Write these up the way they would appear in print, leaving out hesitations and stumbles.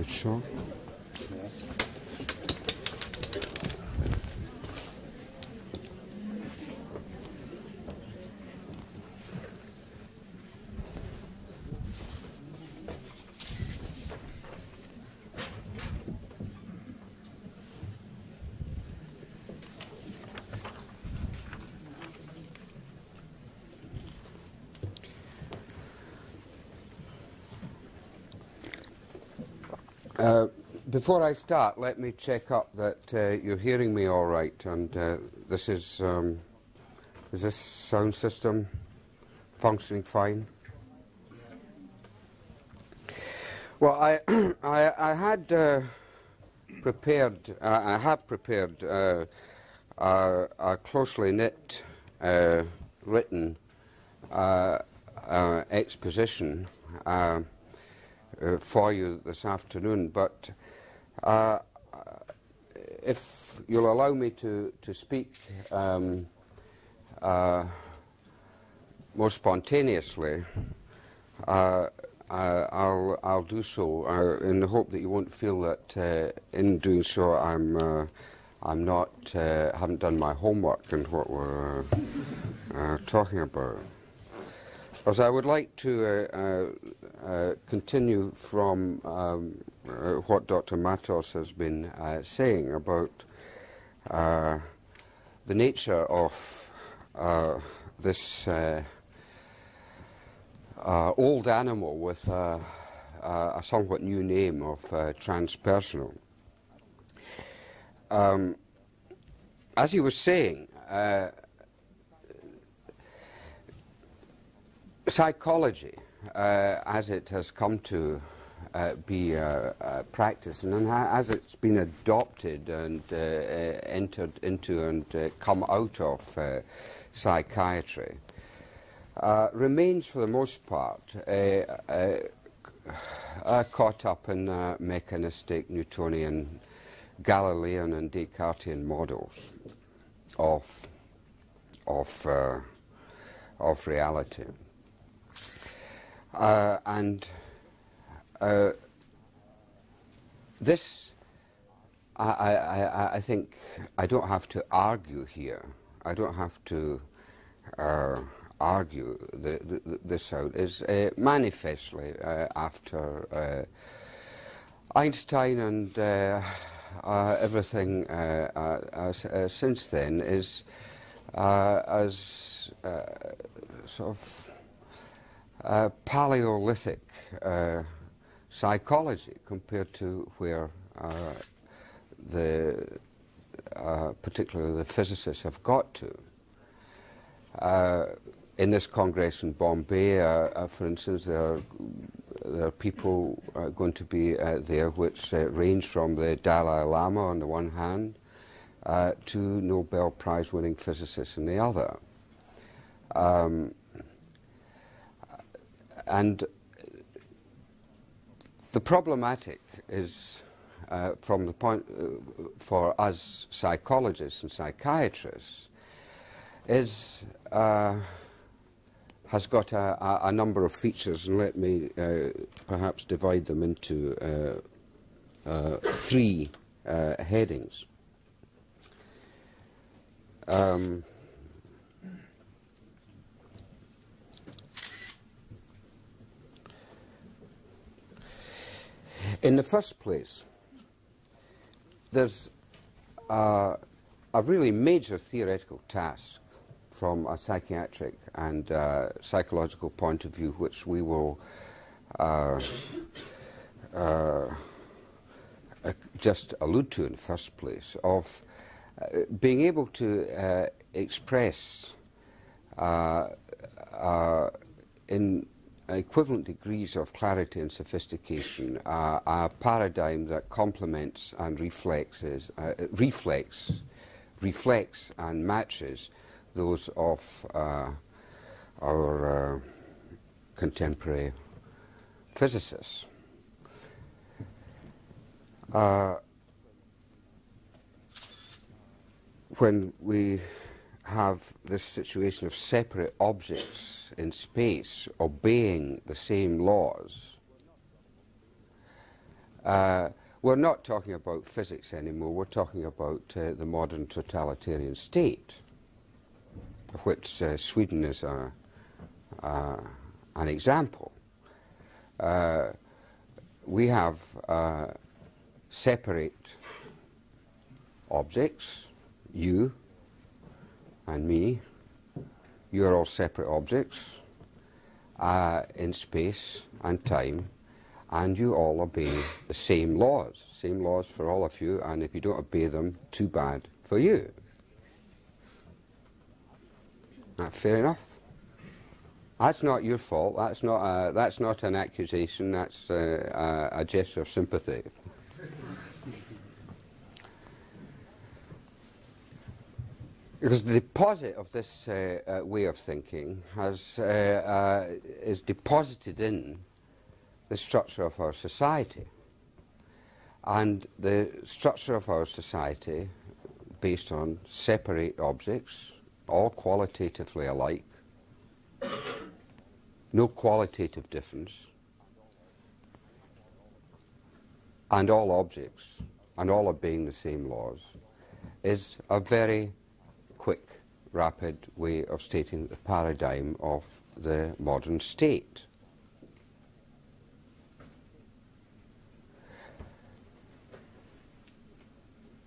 bit short. Yes. Before I start, let me check up that you're hearing me all right, and this is this sound system functioning fine? Well, I had prepared, I have prepared a closely knit, written exposition for you this afternoon, but if you'll allow me to speak more spontaneously, I'll do so in the hope that you won't feel that in doing so I'm not haven't done my homework in what we're talking about. Because I would like to continue from what Dr. Matos has been saying about the nature of this old animal with a somewhat new name of transpersonal. As he was saying, psychology, as it has come to be practiced, and as it's been adopted and entered into and come out of psychiatry, remains for the most part caught up in mechanistic Newtonian, Galilean and Descartesian models of reality. This, I think, I don't have to argue here. I don't have to argue this out. Is manifestly after Einstein and everything since then is as sort of Paleolithic psychology compared to where particularly the physicists have got to. In this Congress in Bombay, for instance, there are people going to be there which range from the Dalai Lama on the one hand to Nobel Prize winning physicists on the other. And the problematic is, from the point for us psychologists and psychiatrists, is has got a number of features, and let me perhaps divide them into three headings. In the first place, there's a really major theoretical task from a psychiatric and psychological point of view, which we will just allude to in the first place, of being able to express in equivalent degrees of clarity and sophistication a paradigm that complements and reflects and matches those of our contemporary physicists. When we have this situation of separate objects in space obeying the same laws, We're not talking about physics anymore, we're talking about the modern totalitarian state, of which Sweden is an example. We have separate objects, you and me. You're all separate objects in space and time, and you all obey the same laws for all of you, and if you don't obey them, too bad for you. That fair enough? That's not your fault. That's not an accusation. That's a gesture of sympathy. Because the deposit of this way of thinking is deposited in the structure of our society. And the structure of our society, based on separate objects, all qualitatively alike, no qualitative difference, and all objects, and all obeying the same laws, is a very quick, rapid way of stating the paradigm of the modern state.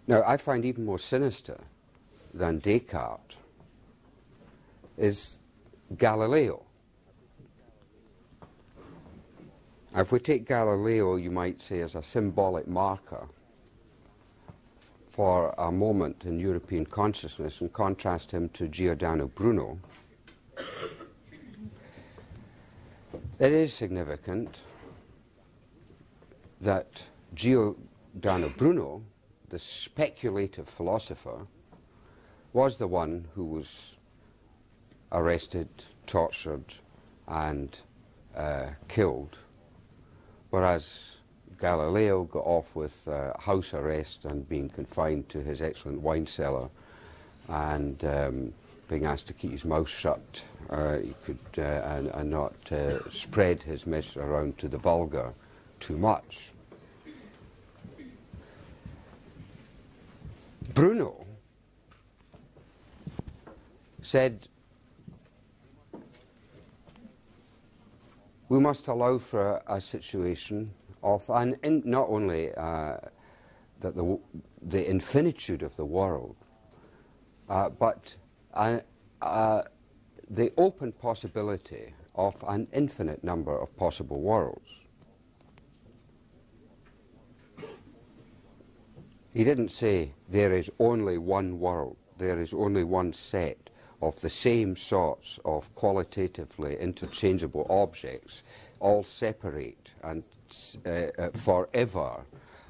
Now, I find even more sinister than Descartes is Galileo. If we take Galileo, you might say, as a symbolic marker for a moment in European consciousness and contrast him to Giordano Bruno, it is significant that Giordano Bruno, the speculative philosopher, was the one who was arrested, tortured, and killed, whereas Galileo got off with house arrest and being confined to his excellent wine cellar and being asked to keep his mouth shut he could, and not spread his message around to the vulgar too much. Bruno said, we must allow for a situation of not only that the infinitude of the world, but the open possibility of an infinite number of possible worlds. He didn't say there is only one world, there is only one set of the same sorts of qualitatively interchangeable objects, all separate and forever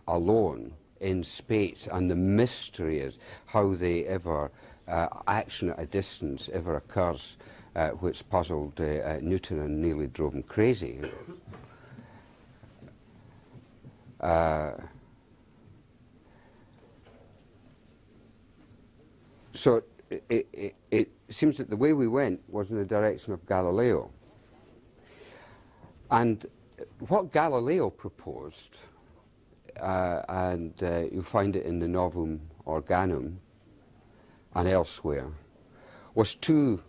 alone in space, and the mystery is how they ever action at a distance ever occurs, which puzzled Newton and nearly drove him crazy. So it seems that the way we went was in the direction of Galileo. And what Galileo proposed, and you'll find it in the Novum Organum and elsewhere, was two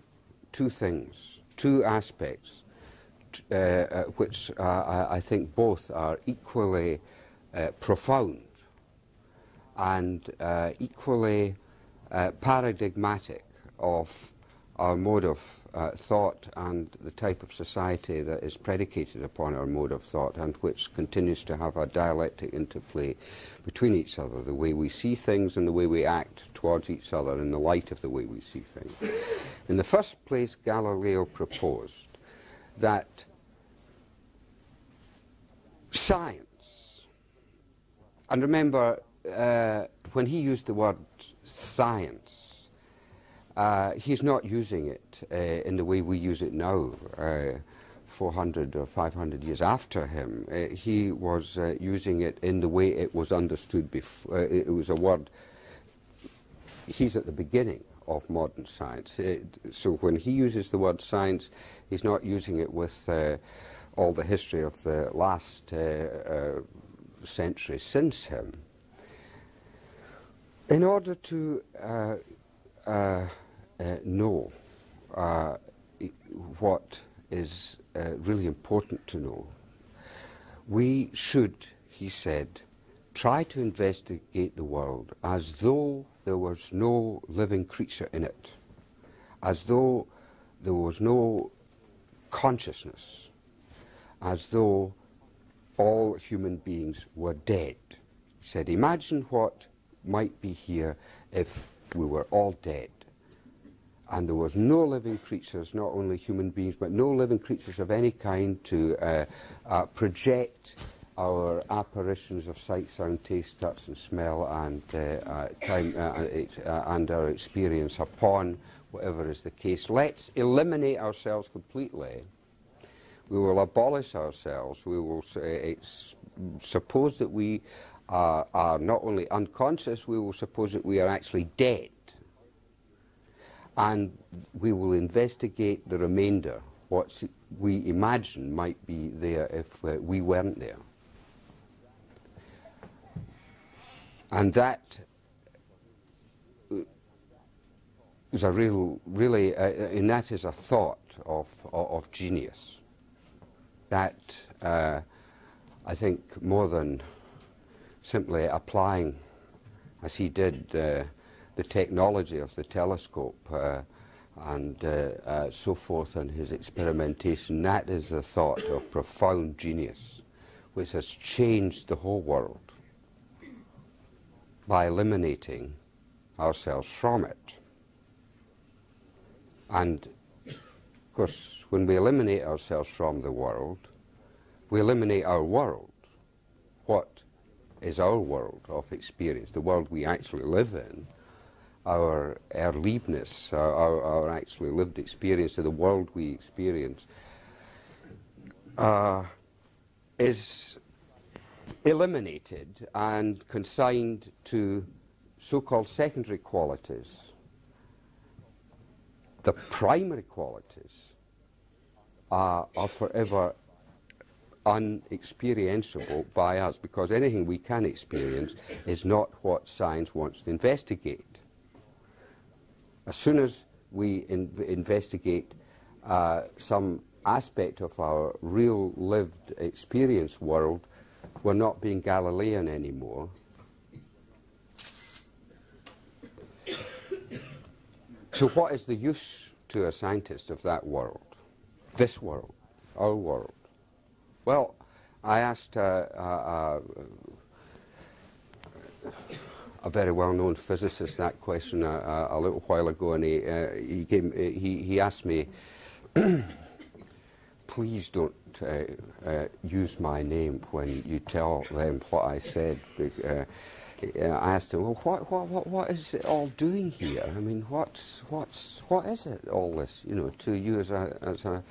things, two aspects, which I think both are equally profound and equally paradigmatic of our mode of thought and the type of society that is predicated upon our mode of thought, and which continues to have a dialectic interplay between each other, the way we see things and the way we act towards each other in the light of the way we see things. In the first place, Galileo proposed that science, and remember, when he used the word science, he's not using it in the way we use it now, 400 or 500 years after him. He was using it in the way it was understood before. It was a word, he's at the beginning of modern science. So when he uses the word science, he's not using it with all the history of the last centuries since him, in order to know what is really important to know, we should, he said, try to investigate the world as though there was no living creature in it, as though there was no consciousness, as though all human beings were dead. He said, imagine what might be here if we were all dead, and there was no living creatures, not only human beings, but no living creatures of any kind to project our apparitions of sight, sound, taste, touch and smell and time and our experience upon whatever is the case. Let's eliminate ourselves completely. We will abolish ourselves. We will suppose that we are not only unconscious, we will suppose that we are actually dead. And we will investigate the remainder, what we imagine might be there if we weren't there. And that is a really, and that is a thought of genius. That, I think, more than simply applying, as he did, the technology of the telescope and so forth in his experimentation, that is a thought of profound genius, which has changed the whole world by eliminating ourselves from it. And, of course, when we eliminate ourselves from the world, we eliminate our world. What is our world of experience, the world we actually live in, our Erlebnis, our actually lived experience of the world we experience, is eliminated and consigned to so-called secondary qualities. The primary qualities are forever unexperienceable by us, because anything we can experience is not what science wants to investigate. As soon as we investigate some aspect of our real lived experience world, we're not being Galilean anymore. So what is the use to a scientist of that world? This world, our world? Well, I asked a very well-known physicist that question a little while ago, and he asked me, please don't use my name when you tell them what I said. I asked him, well, what is it all doing here? I mean, what is it, all this, you know, to you as a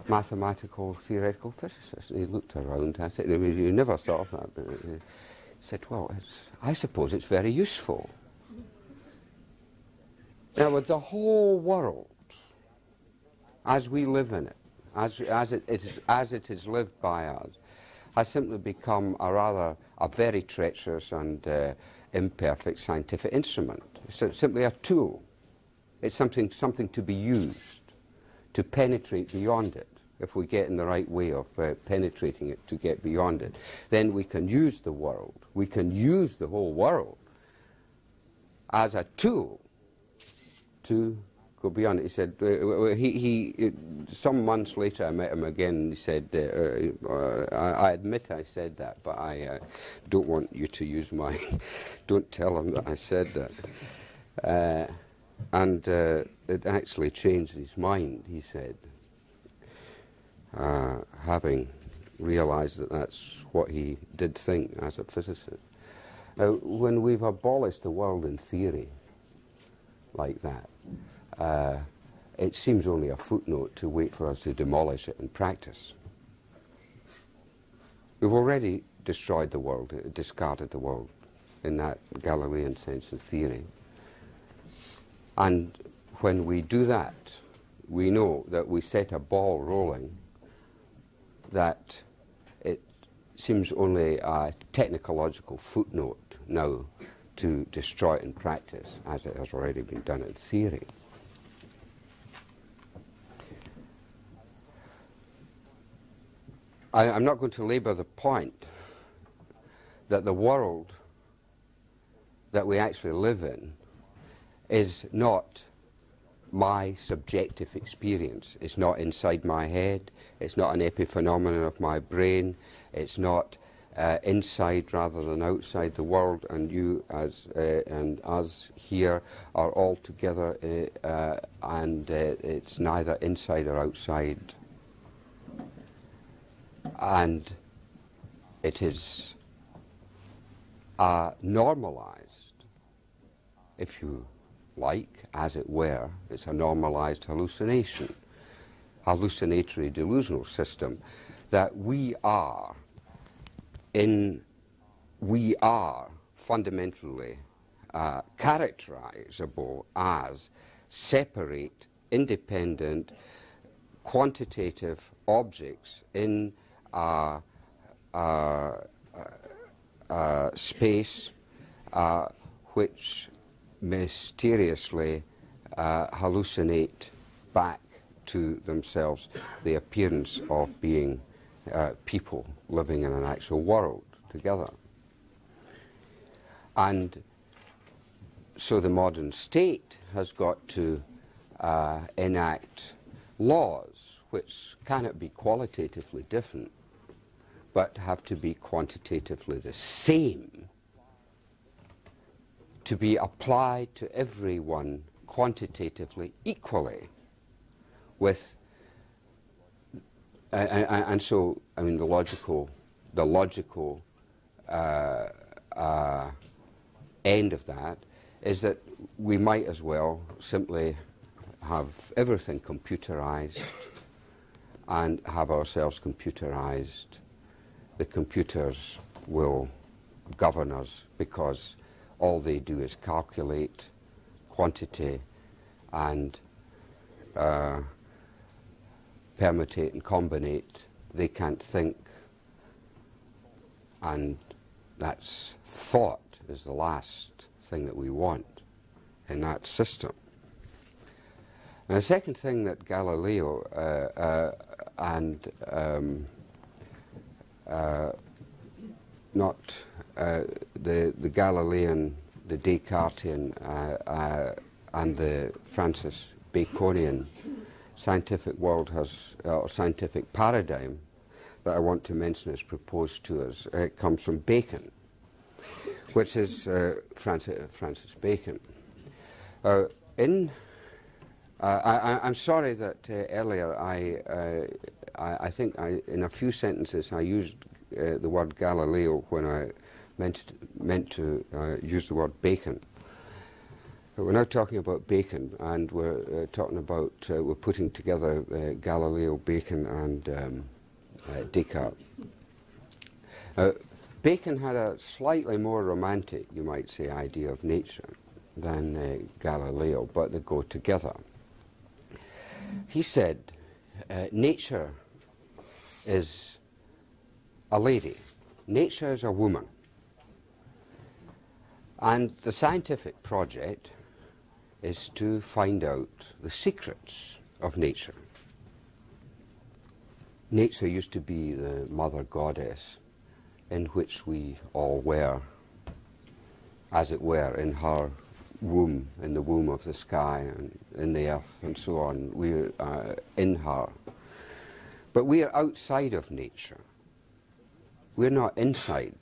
mathematical theoretical physicist? And he looked around at it. I mean, you never thought of that, but he said, well, I suppose it's very useful. Now, with the whole world, as we live in it, as it is lived by us, has simply become a very treacherous and imperfect scientific instrument. It's simply a tool. It's something to be used to penetrate beyond it. If we get in the right way of penetrating it to get beyond it, then we can use the world. We can use the whole world as a tool to go beyond it. He said, some months later I met him again, and he said, I admit I said that, but I don't want you to use my, don't tell him that I said that. And it actually changed his mind, he said, having realized that that's what he did think as a physicist. Now, when we've abolished the world in theory like that, it seems only a footnote to wait for us to demolish it in practice. We've already destroyed the world, discarded the world in that Galilean sense of theory. And when we do that, we know that we set a ball rolling, that it seems only a technological footnote now to destroy it in practice, as it has already been done in theory. I'm not going to labour the point that the world that we actually live in is not my subjective experience. It's not inside my head. It's not an epiphenomenon of my brain. It's not inside rather than outside the world, and you as and us here are all together, and it's neither inside or outside. And it is normalized, if you like, as it were. It's a normalized hallucination, hallucinatory delusional system, that we are fundamentally characterizable as separate, independent, quantitative objects in space which mysteriously hallucinate back to themselves the appearance of being people living in an actual world together. And so the modern state has got to enact laws which cannot be qualitatively different, but have to be quantitatively the same, to be applied to everyone quantitatively equally, with and so, I mean, the logical end of that is that we might as well simply have everything computerized and have ourselves computerized. The computers will govern us because all they do is calculate quantity and permutate and combinate. They can't think, and that's thought is the last thing that we want in that system. And the second thing that Galileo and not the Galilean, the Descartian, and the Francis Baconian scientific world has, or scientific paradigm that I want to mention is proposed to us. It comes from Bacon, which is Francis Bacon. I'm sorry that earlier I think in a few sentences I used the word Galileo when I meant to use the word Bacon. But we're now talking about Bacon, and we're talking about we're putting together Galileo, Bacon, and Descartes. Bacon had a slightly more romantic, you might say, idea of nature than Galileo, but they go together. He said, nature is a lady, nature is a woman, and the scientific project is to find out the secrets of nature. Nature used to be the mother goddess in which we all were, as it were, in her womb, in the womb of the sky and in the earth and so on. We're in her. But we are outside of nature. We're not inside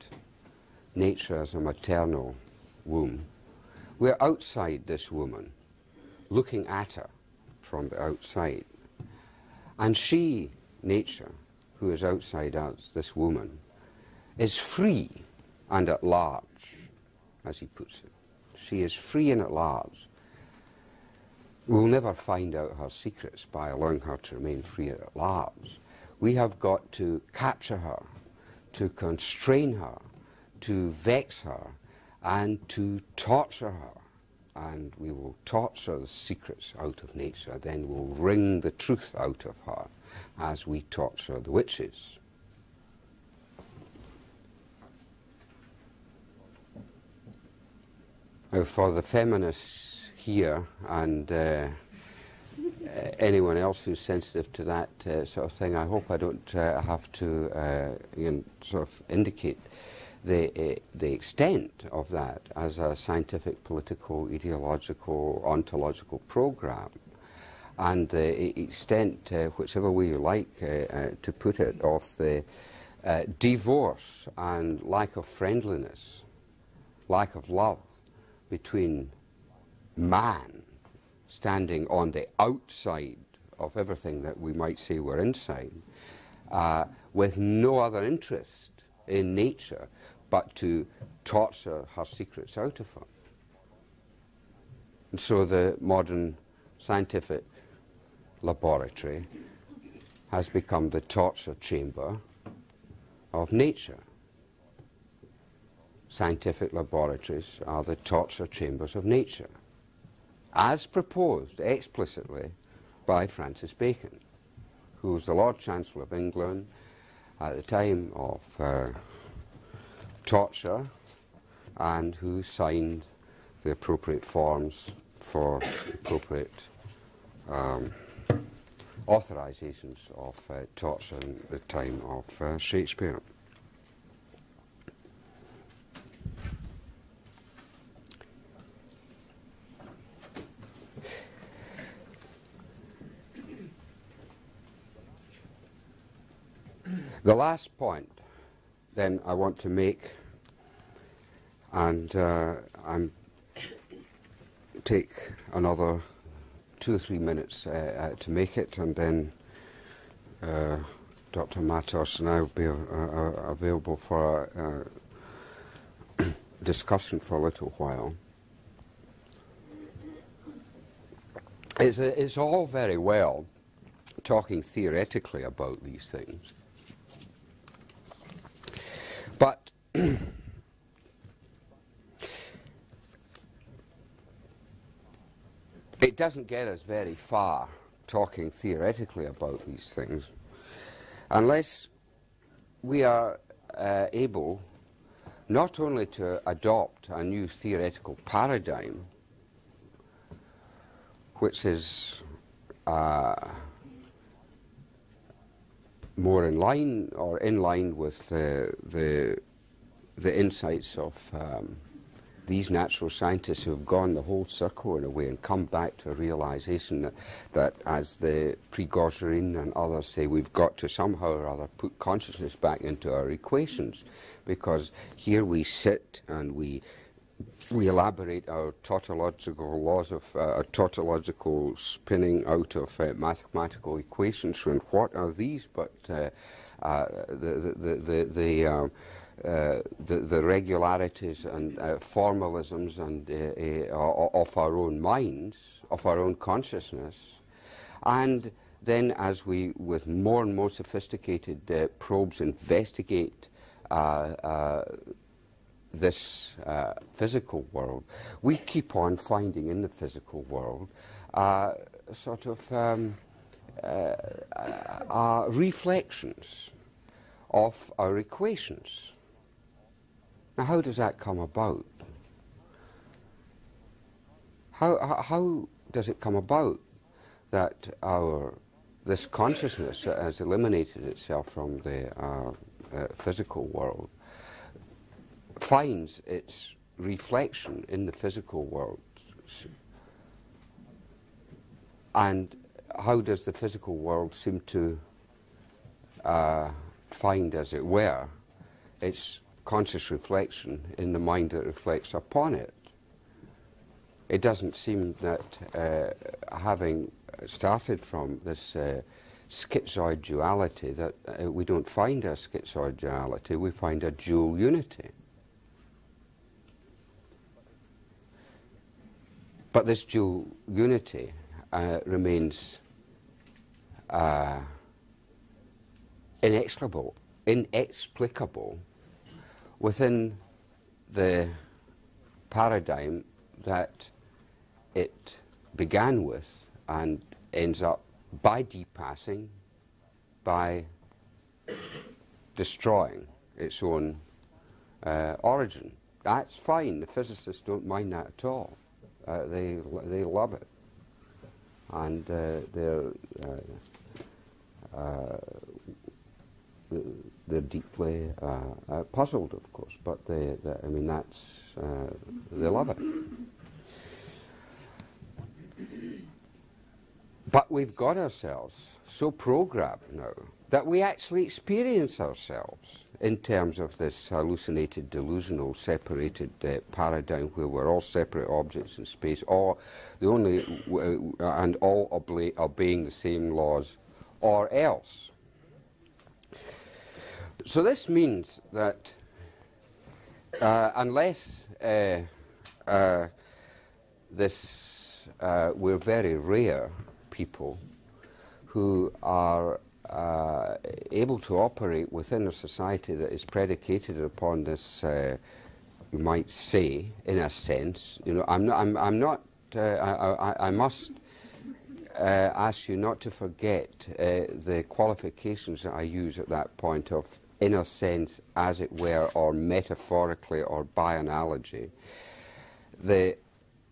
nature as a maternal womb. We're outside this woman, looking at her from the outside. And she, nature, who is outside us, this woman, is free and at large, as he puts it. She is free and at large. We'll never find out her secrets by allowing her to remain free and at large. We have got to capture her, to constrain her, to vex her, and to torture her. And we will torture the secrets out of nature, then we'll wring the truth out of her as we torture the witches. for the feminists here and anyone else who's sensitive to that sort of thing, I hope I don't have to sort of indicate the extent of that as a scientific, political, ideological, ontological program, and the extent, whichever way you like to put it, of the divorce and lack of friendliness, lack of love between man standing on the outside of everything that we might say we're inside, with no other interest in nature but to torture her secrets out of her. And so the modern scientific laboratory has become the torture chamber of nature. Scientific laboratories are the torture chambers of nature, as proposed explicitly by Francis Bacon, who was the Lord Chancellor of England at the time of torture, and who signed the appropriate forms for appropriate authorizations of torture in the time of Shakespeare. The last point then I want to make, and take another 2 or 3 minutes to make it, and then Dr. Matos and I will be available for discussion for a little while. It's all very well talking theoretically about these things, but it doesn't get us very far talking theoretically about these things unless we are able not only to adopt a new theoretical paradigm, which is more in line with the insights of these natural scientists who have gone the whole circle in a way and come back to a realization that as the Prigogine and others say, we've got to somehow or other put consciousness back into our equations, because here we sit and we elaborate our tautological laws of tautological spinning out of mathematical equations. And what are these but the regularities and formalisms and of our own minds, of our own consciousness, and then as we, with more and more sophisticated probes, investigate this physical world, we keep on finding in the physical world sort of reflections of our equations. Now, how does that come about? How does it come about that this consciousness has eliminated itself from the physical world, finds its reflection in the physical world? And how does the physical world seem to find, as it were, its conscious reflection in the mind that reflects upon it? It doesn't seem that having started from this schizoid duality, that we don't find a schizoid duality, we find a dual unity. But this dual unity remains inexplicable within the paradigm that it began with and ends up by depassing, by destroying its own origin That's fine. The physicists don't mind that at all. They love it, and they're deeply puzzled, of course. But I mean, they love it. But we've got ourselves so programmed now that we actually experience ourselves in terms of this hallucinated, delusional, separated paradigm where we're all separate objects in space, or the only and all obeying the same laws, or else. So this means that unless we're very rare people who are able to operate within a society that is predicated upon this, you might say, in a sense. You know, I must ask you not to forget the qualifications that I use at that point of in a sense, as it were, or metaphorically, or by analogy, the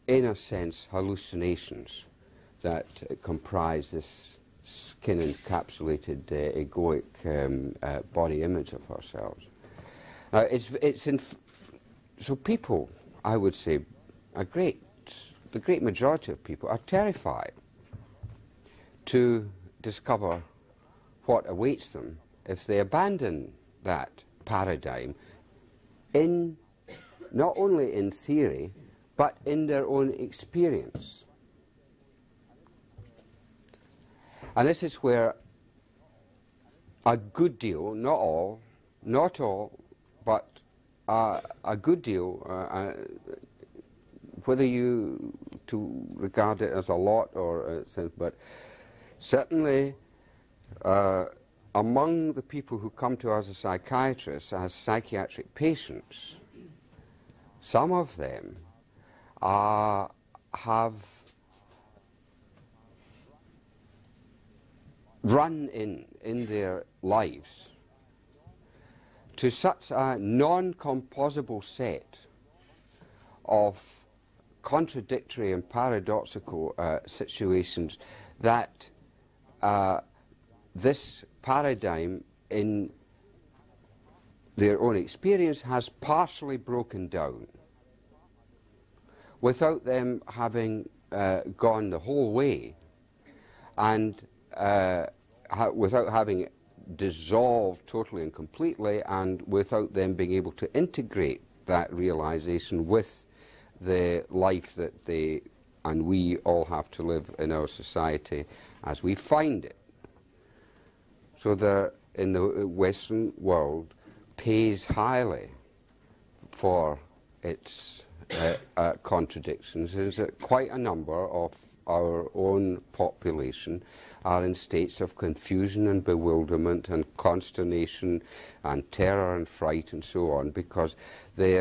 in a sense hallucinations that comprise this skin-encapsulated egoic body image of ourselves. Now, so people, I would say, the great majority of people are terrified to discover what awaits them if they abandon that paradigm not only in theory, but in their own experience. And this is where a good deal, not all, but a good deal, whether you to regard it as a lot or but certainly among the people who come to us as psychiatrists, as psychiatric patients, some of them have run in their lives to such a non-composable set of contradictory and paradoxical situations that this paradigm in their own experience has partially broken down without them having gone the whole way and without having dissolved totally and completely, and without them being able to integrate that realization with the life that they and we all have to live in our society as we find it. So in the Western world pays highly for its contradictions, is that quite a number of our own population are in states of confusion and bewilderment and consternation and terror and fright and so on, because they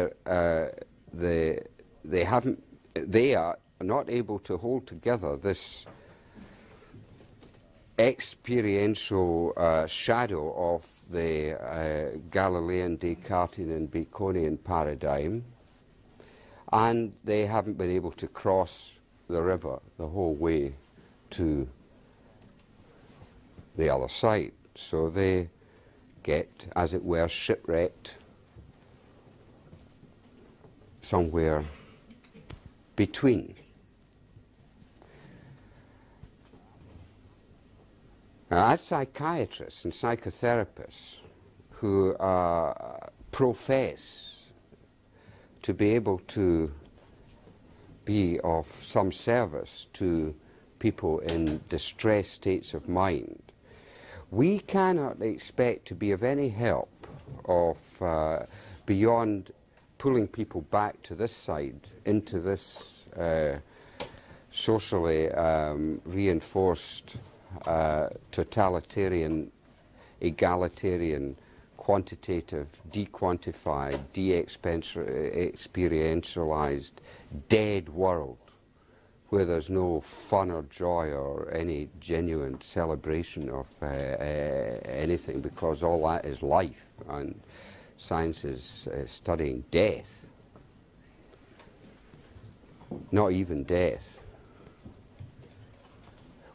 are not able to hold together this experiential shadow of the Galilean, Descartesian and Baconian paradigm, and they haven't been able to cross the river the whole way to the other side. So they get, as it were, shipwrecked somewhere between. Now, as psychiatrists and psychotherapists who profess to be able to be of some service to people in distressed states of mind, we cannot expect to be of any help of beyond pulling people back to this side, into this socially reinforced totalitarian, egalitarian, quantitative, dequantified, de-experientialized, dead world where there's no fun or joy or any genuine celebration of anything, because all that is life, and science is studying death. not even death.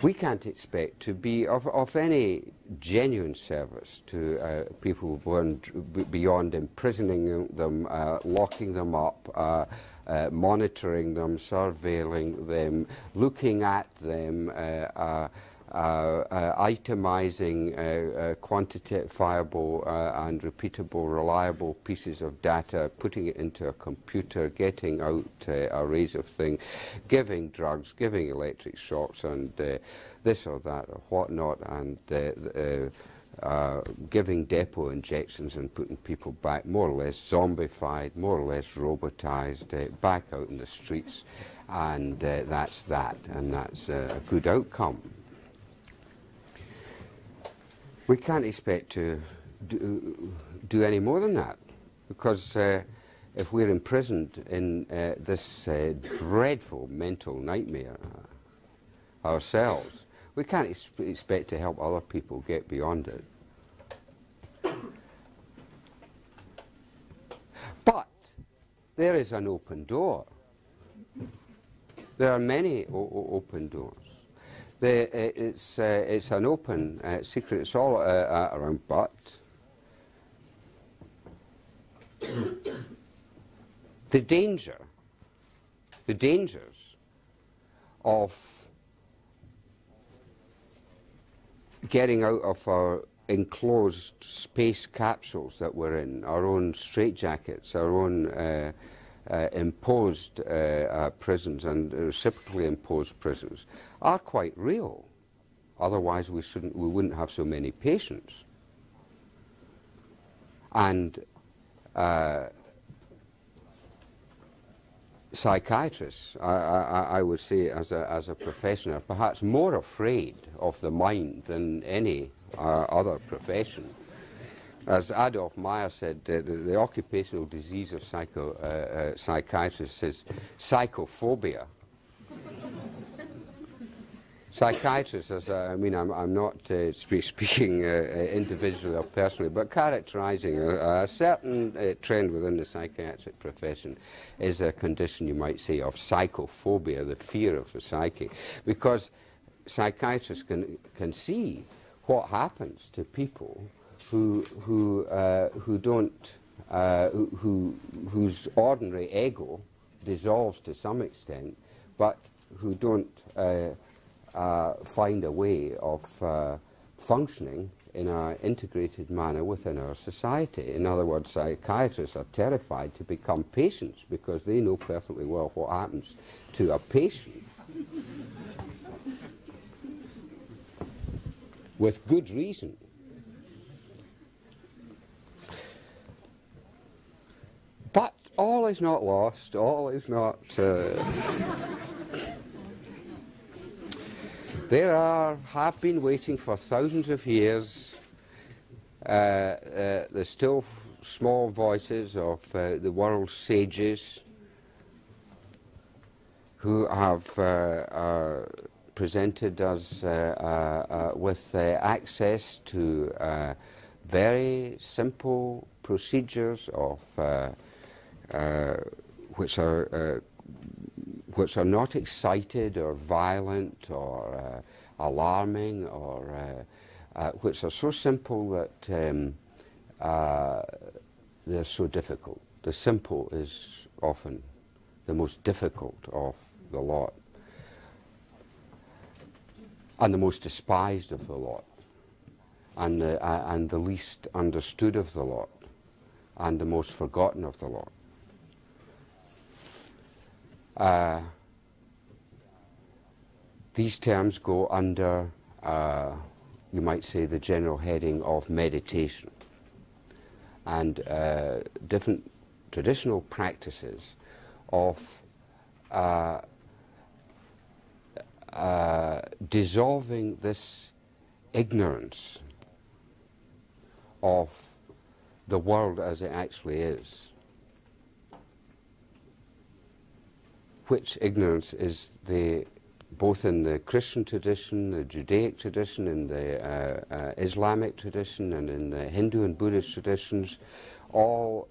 We can't expect to be of any genuine service to people beyond imprisoning them, locking them up, monitoring them, surveilling them, looking at them, itemizing quantifiable and repeatable, reliable pieces of data, putting it into a computer, getting out arrays of things, giving drugs, giving electric shocks, and this or that or whatnot, and giving depot injections and putting people back more or less zombified, more or less robotized, back out in the streets, and that's that, and that's a good outcome. We can't expect to do any more than that, because if we're imprisoned in this dreadful mental nightmare ourselves, we can't expect to help other people get beyond it. But there is an open door. There are many open doors. It's an open secret. It's all around, but the dangers of getting out of our enclosed space capsules that we're in, our own straitjackets, our own imposed prisons and reciprocally imposed prisons, are quite real. Otherwise we wouldn't have so many patients. And psychiatrists, I would say, as a profession, are perhaps more afraid of the mind than any other profession. As Adolf Meyer said, the occupational disease of psychiatrists is psychophobia. Psychiatrists, I'm not speaking individually or personally, but characterizing a certain trend within the psychiatric profession is a condition, you might say, of psychophobia, the fear of the psyche, because psychiatrists can see what happens to people whose ordinary ego dissolves to some extent, but who don't find a way of functioning in an integrated manner within our society. In other words, psychiatrists are terrified to become patients because they know perfectly well what happens to a patient. With good reason. But all is not lost, all is not... There have been waiting for thousands of years the still small voices of the world's sages who have presented us with access to very simple procedures of which are not excited or violent or alarming, or which are so simple that they're so difficult. The simple is often the most difficult of the lot, and the most despised of the lot, and the least understood of the lot, and the most forgotten of the lot. These terms go under, you might say, the general heading of meditation, and different traditional practices of dissolving this ignorance of the world as it actually is, which ignorance is both in the Christian tradition, the Judaic tradition, in the Islamic tradition, and in the Hindu and Buddhist traditions, all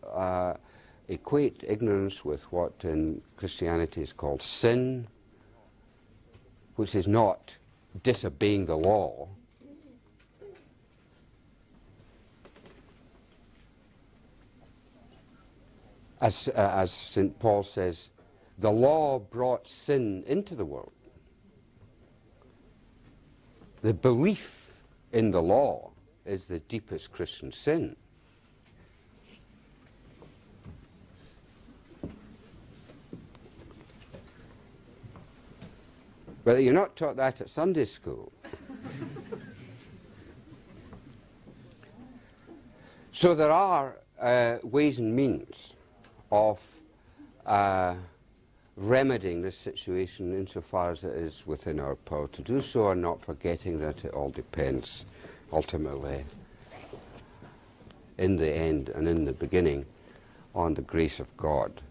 equate ignorance with what in Christianity is called sin, which is not disobeying the law. As St. Paul says, the law brought sin into the world. The belief in the law is the deepest Christian sin. But you're not taught that at Sunday school. So there are ways and means of remedying this situation insofar as it is within our power to do so, and not forgetting that it all depends ultimately, in the end and in the beginning, on the grace of God.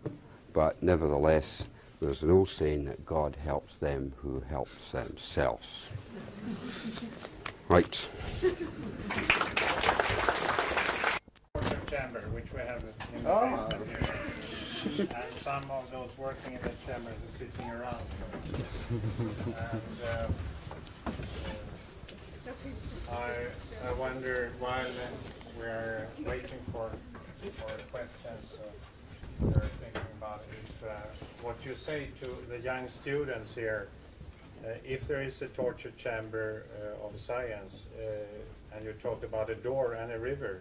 But nevertheless, there's an old saying that God helps them who helps themselves. Right. Chamber, which we have in the basement here. And some of those working in the chamber are sitting around. And I wonder, while we're waiting for questions, we're thinking about what you say to the young students here. If there is a torture chamber of science, and you talk about a door and a river,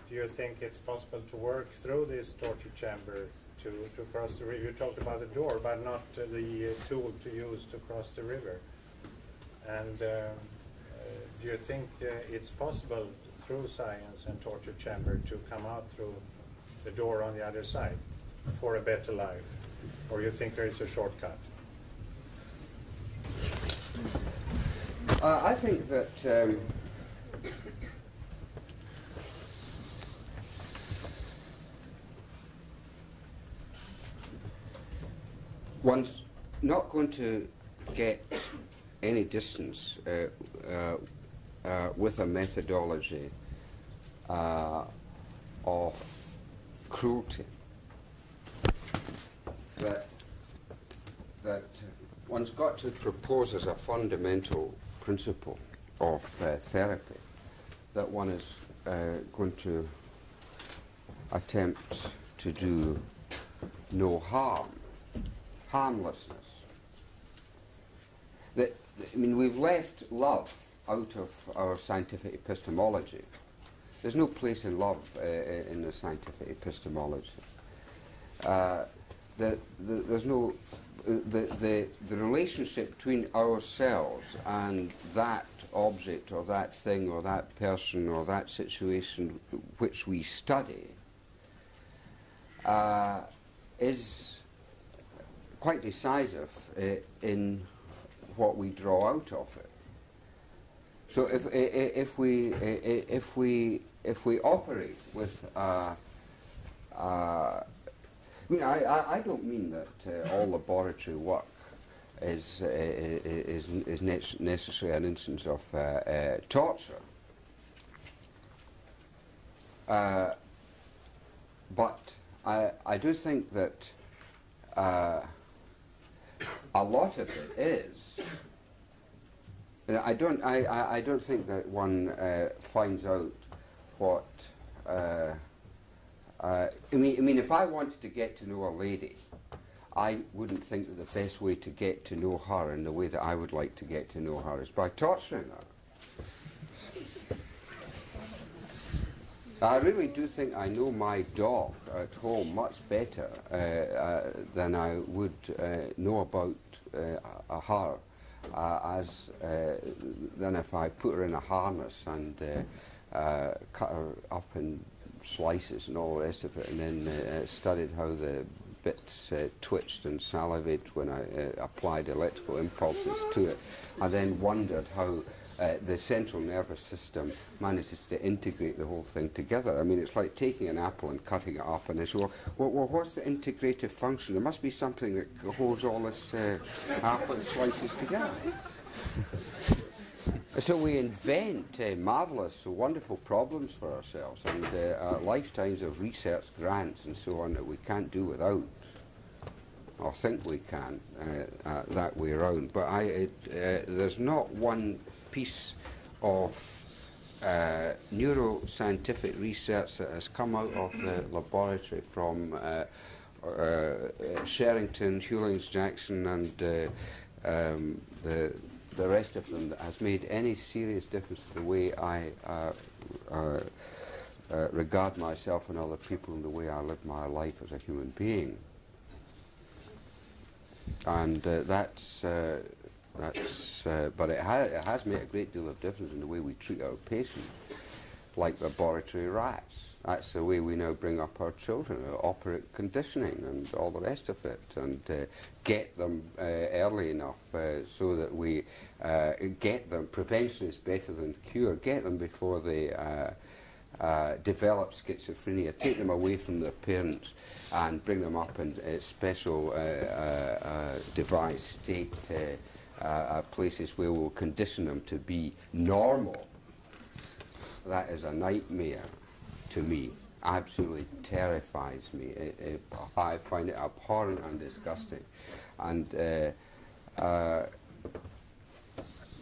do you think it's possible to work through this torture chamber to cross the river? You talked about the door, but not the tool to use to cross the river. And do you think it's possible through science and torture chamber to come out through the door on the other side for a better life? Or you think there is a shortcut? I think that one's not going to get any distance with a methodology of cruelty. That one's got to propose as a fundamental principle of therapy that one is going to attempt to do no harm. Harmlessness. I mean, we've left love out of our scientific epistemology. There's no place in love in the scientific epistemology. There's no the relationship between ourselves and that object or that thing or that person or that situation which we study is quite decisive in what we draw out of it. So if we operate with I don't mean that all laboratory work is necessarily an instance of torture, but I do think that a lot of it is. I don't think that one finds out what. I mean, if I wanted to get to know a lady, I wouldn't think that the best way to get to know her in the way that I would like to get to know her is by torturing her. I really do think I know my dog at home much better than I would know about her than if I put her in a harness and cut her up in slices and all the rest of it, and then studied how the bits twitched and salivated when I applied electrical impulses to it. I then wondered how the central nervous system manages to integrate the whole thing together. I mean, it's like taking an apple and cutting it up, and they say, well, what's the integrative function? There must be something that holds all this apple slices together. So we invent marvellous, wonderful problems for ourselves, and lifetimes of research grants and so on that we can't do without, or think we can, that way around. But there's not one piece of neuroscientific research that has come out of the laboratory from Sherrington, Hewlings-Jackson, and the rest of them that has made any serious difference to the way I regard myself and other people and the way I live my life as a human being. And but it has made a great deal of difference in the way we treat our patients, like laboratory rats. That's the way we now bring up our children, operate conditioning and all the rest of it, and get them early enough so that we get them. Prevention is better than cure. Get them before they develop schizophrenia. Take them away from their parents and bring them up in special devised state places where we'll condition them to be normal. That is a nightmare to me. Absolutely terrifies me. I find it abhorrent and disgusting. And there are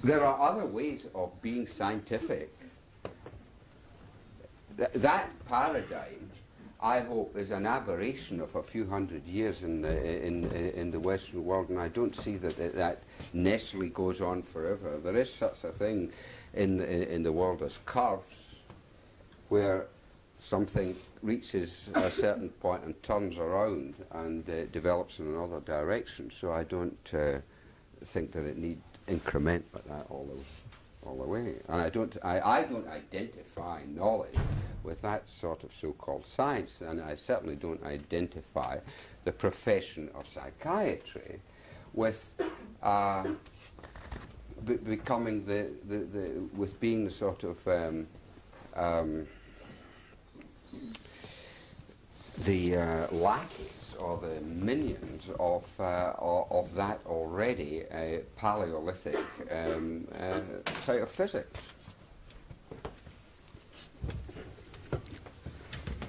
other ways of being scientific. That paradigm, I hope, is an aberration of a few hundred years in the Western world, and I don't see that that necessarily goes on forever. There is such a thing in the world as curves, where something reaches a certain point and turns around and develops in another direction. So I don't think that it need increment like that all the way. And I don't identify knowledge with that sort of so-called science, and I certainly don't identify the profession of psychiatry with becoming with being the sort of the lackeys or the minions of that already Paleolithic side of physics.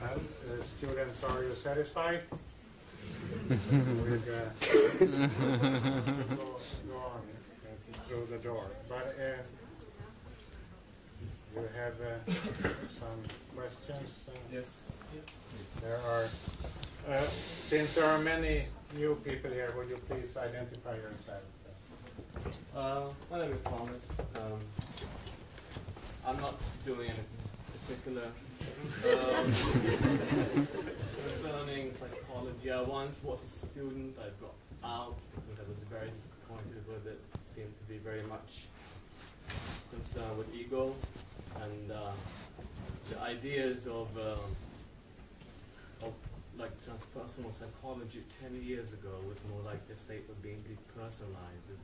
Well, students, are you satisfied? Go on through the door. But you have some questions? Yes. There are, since there are many new people here, would you please identify yourself? My name is Thomas. I'm not doing anything particular concerning psychology. I once was a student. I dropped out because I was very disappointed with it. It seemed to be very much concerned with ego and the ideas of like transpersonal psychology 10 years ago was more like the state of being depersonalized,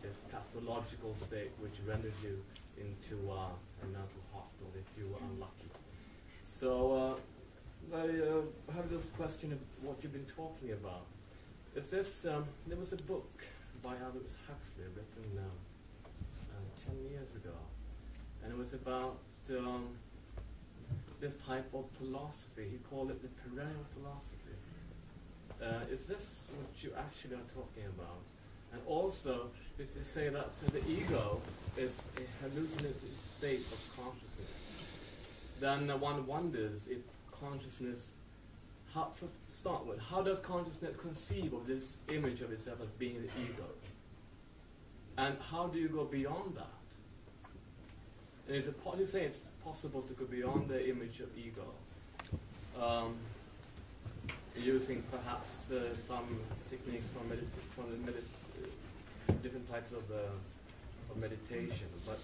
the pathological state which rendered you into a mental hospital if you were unlucky. So I have this question of what you've been talking about. Is this, there was a book by Aldous Huxley written 10 years ago, and it was about this type of philosophy. He called it the perennial philosophy. Is this what you actually are talking about? And also, if you say that the ego is a hallucinated state of consciousness, then one wonders if consciousness, to start with, how does consciousness conceive of this image of itself as being the ego? And how do you go beyond that? And is it you say it's possible to go beyond the image of ego, using perhaps some techniques from different types of meditation. But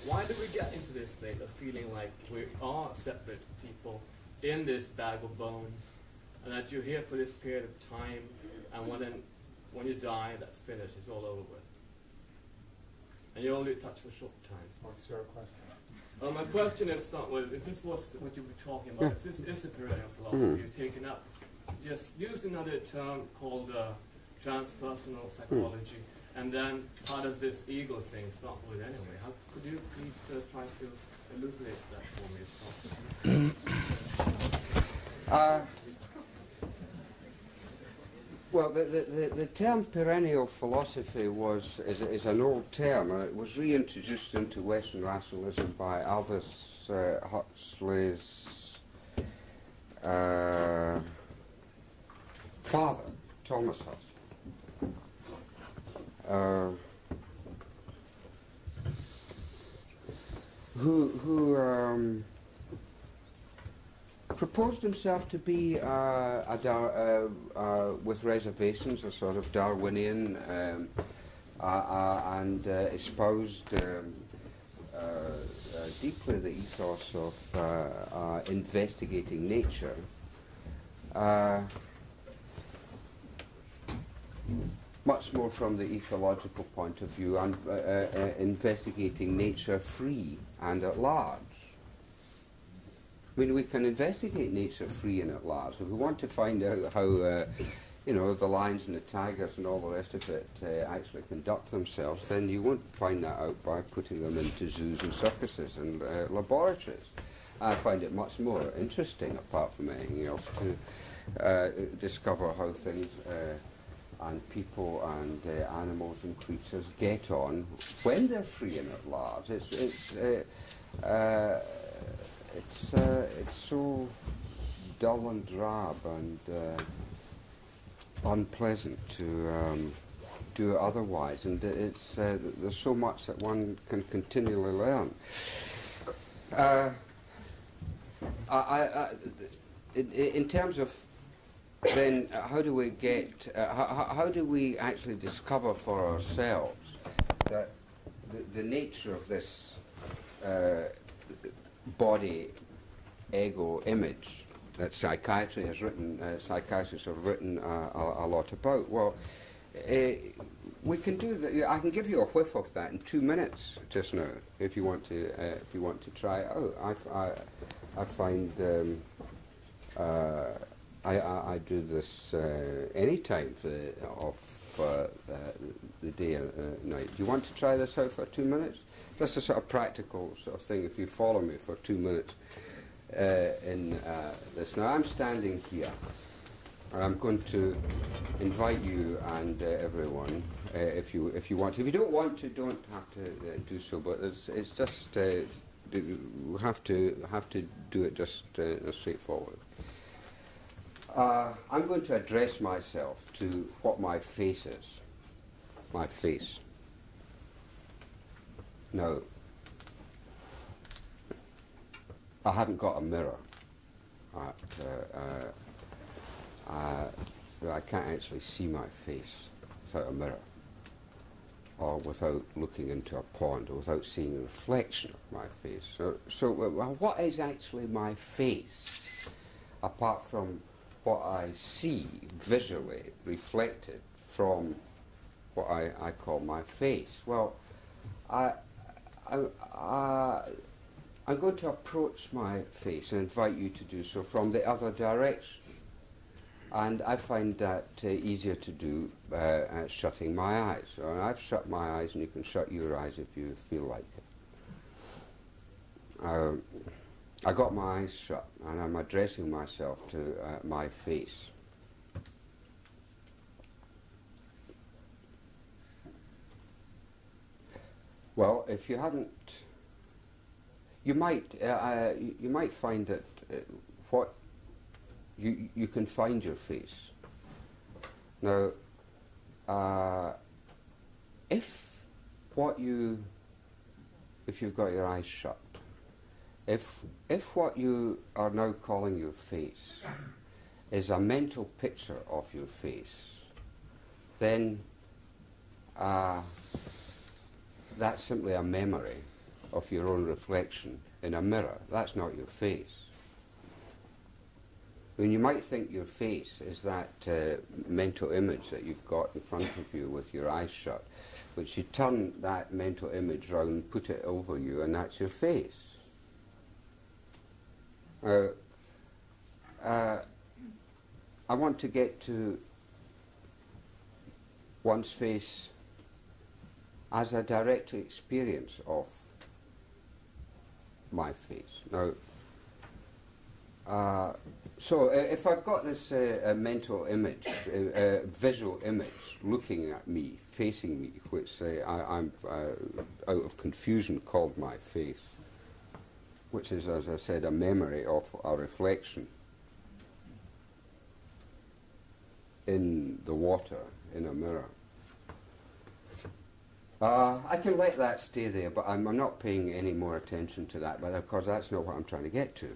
why do we get into this state of feeling like we are separate people in this bag of bones, and that you're here for this period of time, and when you die, that's finished, it's all over with? And you're only touched for short times. What's your question? My question is, start with, if this was what you were talking about, if this is a perennial philosophy you've taken up, just used another term called transpersonal psychology, And then how does this ego thing start with anyway? How could you please try to elucidate that for me if possible? Well, the term perennial philosophy is an old term, and it was reintroduced into Western rationalism by Aldous Huxley's father, Thomas Huxley, who proposed himself to be with reservations, a sort of Darwinian, and espoused deeply the ethos of investigating nature. Much more from the ethological point of view, and investigating nature free and at large. I mean, we can investigate nature free and at large. If we want to find out how, you know, the lions and the tigers and all the rest of it actually conduct themselves, then you won't find that out by putting them into zoos and circuses and laboratories. I find it much more interesting, apart from anything else, to discover how things and people and animals and creatures get on when they're free and at large. It's so dull and drab and unpleasant to do it otherwise, and there's so much that one can continually learn. In terms of then how do we get, how do we actually discover for ourselves that the nature of this body, ego image that psychiatry has written, psychiatrists have written a lot about? Well, we can do that. I can give you a whiff of that in 2 minutes just now, if you want to try it out. I find I do this any time of the day and night. Do you want to try this out for 2 minutes? Just a sort of practical sort of thing, if you follow me for 2 minutes in this. Now, I'm standing here, and I'm going to invite you and everyone, if you want to. If you don't want to, don't have to do so, but it's just, we have to do it just straightforward. I'm going to address myself to what my face is. My face. Now, I haven't got a mirror. I can't actually see my face without a mirror, or without looking into a pond, or without seeing a reflection of my face. So what is actually my face, apart from what I see visually reflected from what I call my face? Well, I'm going to approach my face and invite you to do so from the other direction. And I find that easier to do shutting my eyes. So I've shut my eyes, and you can shut your eyes if you feel like it. I got my eyes shut, and I'm addressing myself to my face. Well, if you hadn't, you might find that what you can find your face. Now, if you've got your eyes shut, if what you are now calling your face is a mental picture of your face, then that's simply a memory of your own reflection in a mirror. That's not your face. I mean, you might think your face is that mental image that you've got in front of you with your eyes shut, but you turn that mental image round, put it over you, and that's your face. I want to get to one's face as a direct experience of my face. Now, so if I've got this mental image, visual image looking at me, facing me, which I'm out of confusion called my face, which is, as I said, a memory of a reflection in the water, in a mirror. I can let that stay there, but I'm not paying any more attention to that, but of course that's not what I'm trying to get to.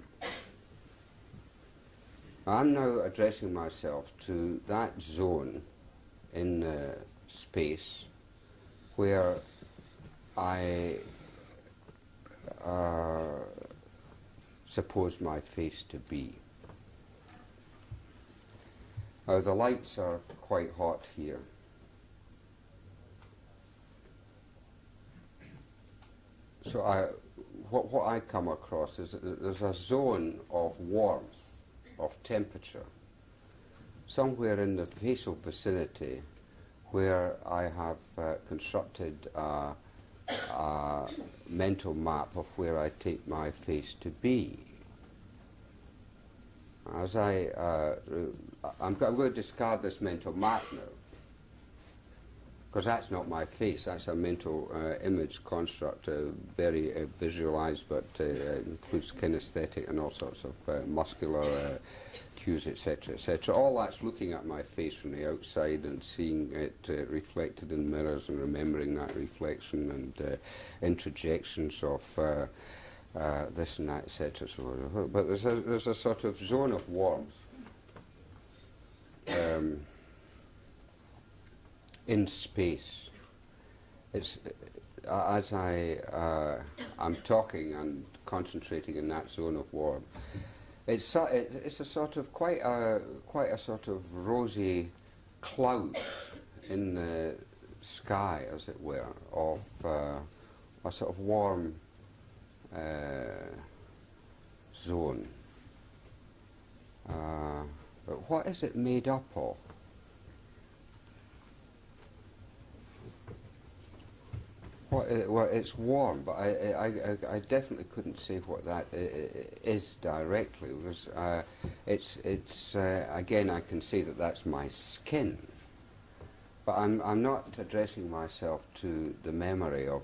I'm now addressing myself to that zone in space where I suppose my face to be. Now the lights are quite hot here. So what I come across is that there's a zone of warmth, of temperature, somewhere in the facial vicinity where I have constructed a mental map of where I take my face to be. As I'm going to discard this mental map now, because that's not my face, that's a mental image construct, very visualized, but includes kinesthetic and all sorts of muscular cues, etc., etc. All that's looking at my face from the outside and seeing it reflected in mirrors and remembering that reflection and interjections of this and that, etc. So, but there's a sort of zone of warmth in space. It's as I'm talking and concentrating in that zone of warmth. It's a sort of quite a sort of rosy cloud in the sky, as it were, of a sort of warm zone. But what is it made up of? Well, it's warm, but I definitely couldn't say what that is directly, because it's again, I can say that that's my skin, but I'm not addressing myself to the memory of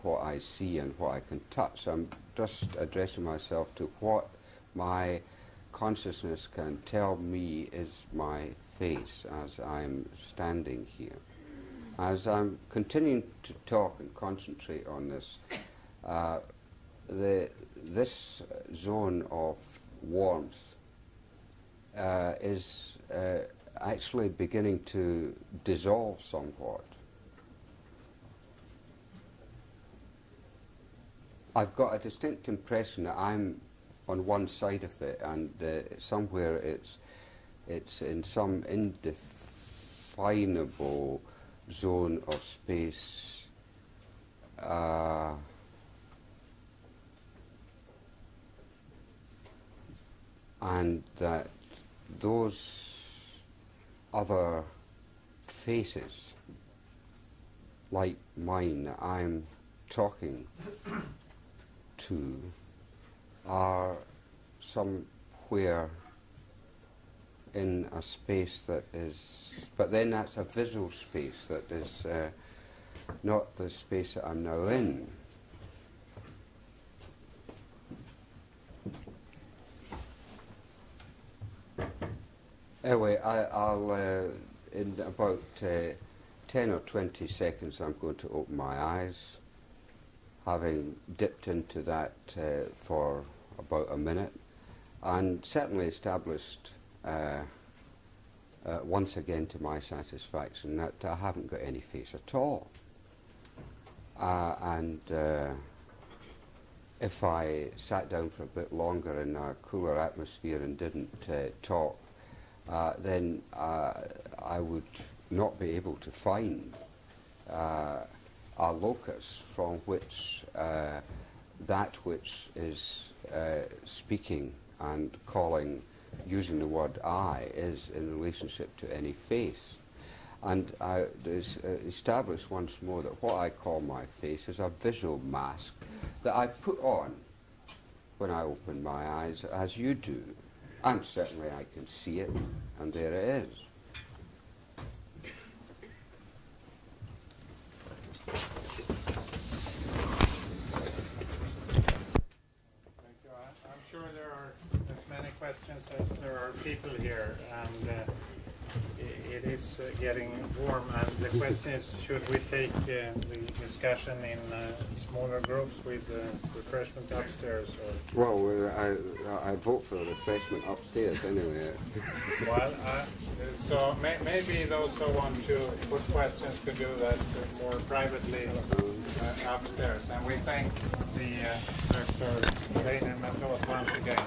what I see and what I can touch. I'm just addressing myself to what my consciousness can tell me is my face as I'm standing here. As I'm continuing to talk and concentrate on this, this zone of warmth is actually beginning to dissolve somewhat. I've got a distinct impression that I'm on one side of it, and somewhere it's in some indefinable zone of space, and that those other faces, like mine, that I'm talking to, are somewhere in a space that is, but then that's a visual space that is not the space that I'm now in. Anyway, I'll in about 10 or 20 seconds I'm going to open my eyes, having dipped into that for about a minute, and certainly established once again to my satisfaction that I haven't got any face at all. And if I sat down for a bit longer in a cooler atmosphere and didn't talk, then I would not be able to find a locus from which that which is speaking and calling, using the word I, is in relationship to any face. And I establish once more that what I call my face is a visual mask that I put on when I open my eyes, as you do. And certainly I can see it, and there it is. Thank you. I'm sure there are as many questions as there are people here, and it is getting warm. And the question is, should we take the discussion in smaller groups with refreshment upstairs? Or? Well, I vote for refreshment upstairs anyway. Well, so maybe those who want to put questions could do that more privately upstairs. And we thank the Dr. Laing and Ronald once again.